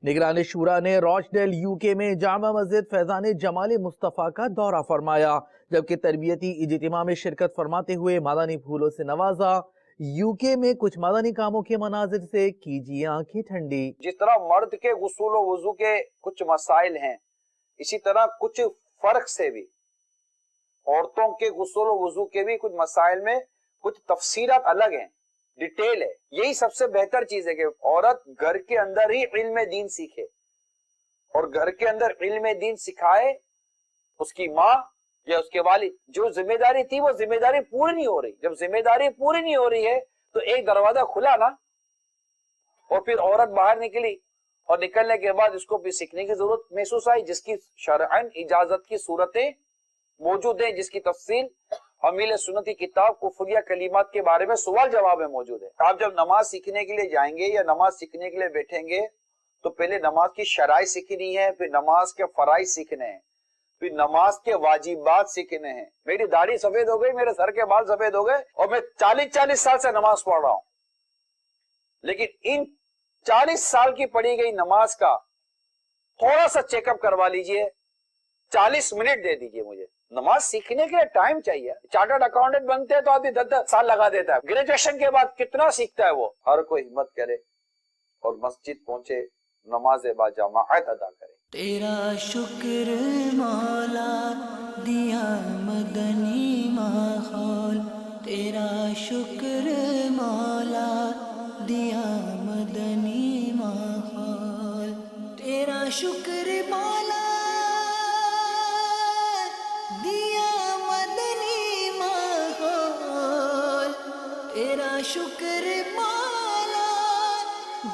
نگران شورا نے روچڈیل UK میں جامع مسجد فیضان جمال مصطفیٰ کا دورہ فرمایا، جبکہ تربیتی اجتماع میں شرکت فرماتے ہوئے مادانی پھولوں سے نوازا۔ UK میں کچھ مادانی کاموں کے مناظر سے کیجیے آنکھیں ٹھنڈی۔ جس طرح مرد کے غسل و وضو کے کچھ مسائل ہیں، اسی طرح کچھ فرق سے بھی عورتوں کے غسل و وضو کے بھی کچھ مسائل میں کچھ تفصیلات الگ ہیں، ڈیٹیل ہے۔ یہی سب سے بہتر چیز ہے کہ عورت گھر کے اندر ہی علم دین سیکھے، اور گھر کے اندر علم دین سکھائے۔ اس کی ماں یا اس کے والد جو ذمہ داری تھی وہ ذمہ داری پوری نہیں ہو رہی، جب ذمہ داری پوری نہیں ہو رہی ہے تو ایک دروازہ کھلا نا، اور پھر عورت باہر نکلی اور نکلنے کے بعد اس کو بھی سیکھنے کی ضرورت محسوس آئی، جس کی شرعاً اجازت کی صورتیں موجود ہیں، جس کی تفصیل حمیل سنت کی کتاب کفریہ کلمات کے بارے میں سوال جواب میں موجود ہے۔ آپ جب نماز سیکھنے کے لیے جائیں گے یا نماز سیکھنے کے لیے بیٹھیں گے تو پہلے نماز کی شرائع سیکھنی ہے، پھر نماز کے فرائض سیکھنے ہیں، پھر نماز کے واجبات سیکھنے ہیں۔ میری داڑھی سفید ہو گئی، میرے سر کے بال سفید ہو گئے، اور میں 40 سال سے نماز پڑھ رہا ہوں، لیکن ان 40 سال کی پڑھی گئی نماز کا تھوڑا سا چیک اپ کروا لیجئے، 40 منٹ دے دیجئے مجھے۔ نماز سیکھنے کے لیے ٹائم چاہیے۔ چارٹرڈ اکاؤنٹنٹ بنتے ہیں تو آدمی 10 سال لگا دیتا ہے، گریجویشن کے بعد کتنا سیکھتا ہے وہ۔ ہر کوئی ہمت کرے اور مسجد پہنچے، نماز با جماعت ادا کرے۔ تیرا شکر مولا دیا مدنی ماحول، تیرا شکر مولا دیا مدنی ماحول، تیرا شکر مولا دیا مدنی ماحول، تیرا شکر مولا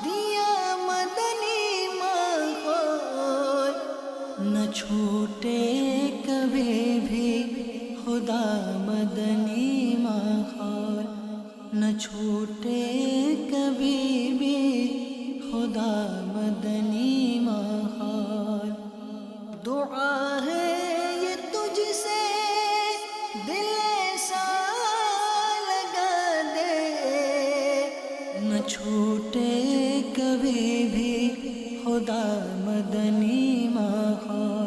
دیا مدنی ماحول، نہ چھوٹے کبھی بھی خدا مدنی ماحول، نہ چھوٹے کبھی بھی خدا مدنی ماحول۔ دعا ہے یہ تجھ سے دل ایسا لگا دے، نہ چھوٹے کبھی بھی خدا مدنی ماحول۔